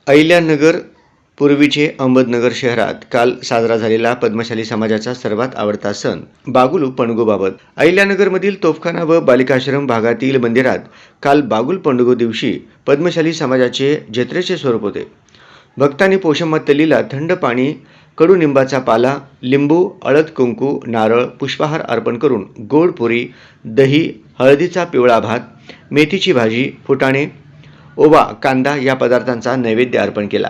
अहिल्यानगर पूर्वीचे अहमदनगर शहरात काल साजरा झालेला पद्मशाली समाजाचा सर्वात आवडता सण बागुल पणगोबाबत अहिल्यानगरमधील तोफखाना व बालिकाश्रम भागातील मंदिरात काल बागुल पणगो दिवशी पद्मशाली समाजाचे जत्रेचे स्वरूप होते. भक्तांनी पोषम्मात तल्लीला थंड पाणी, कडुनिंबाचा पाला, लिंबू, हळद, कुंकू, नारळ, पुष्पहार अर्पण करून गोड पुरी, दही, हळदीचा पिवळा भात, मेथीची भाजी, फुटाणे, ओवा, कांदा या पदार्थांचा नैवेद्य अर्पण केला.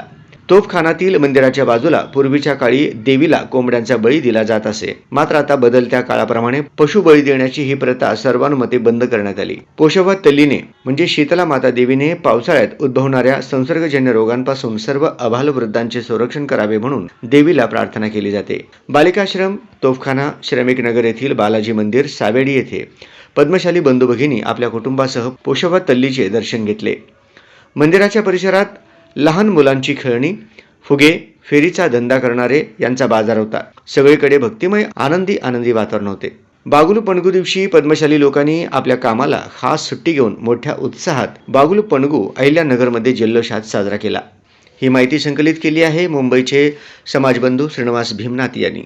तोफखानातील मंदिराच्या बाजूला पूर्वीच्या काळी देवीला कोंबड्यांचा बळी दिला जात असे. मात्र आता बदलत्या काळाप्रमाणे पशुबळी देण्याची ही प्रथा सर्वानुमते बंद करण्यात आली. पोषव्वा तल्लीने म्हणजे शीतला माता देवीने पावसाळ्यात उद्भवणाऱ्या संसर्गजन्य रोगांपासून सर्व अबालवृद्धांचे संरक्षण करावे म्हणून देवीला प्रार्थना केली जाते. बालिकाश्रम, तोफखाना, श्रमिक नगर येथील बालाजी मंदिर, सावेडी येथे पद्मशाली बंधू भगिनी आपल्या कुटुंबासह पोषव्वा तल्लीचे दर्शन घेतले. मंदिराच्या परिसरात लहान मुलांची खेळणी, फुगे, फेरीचा धंदा करणारे यांचा बाजार होता. सगळीकडे भक्तिमय आनंदी वातावरण होते. बागुल पणगू दिवशी पद्मशाली लोकांनी आपल्या कामाला खास सुट्टी घेऊन मोठ्या उत्साहात बागुल पणगू अहिल्यानगरमध्ये जल्लोषात साजरा केला. ही माहिती संकलित केली आहे मुंबईचे समाजबंधू श्रीनिवास भीमनाथ यांनी.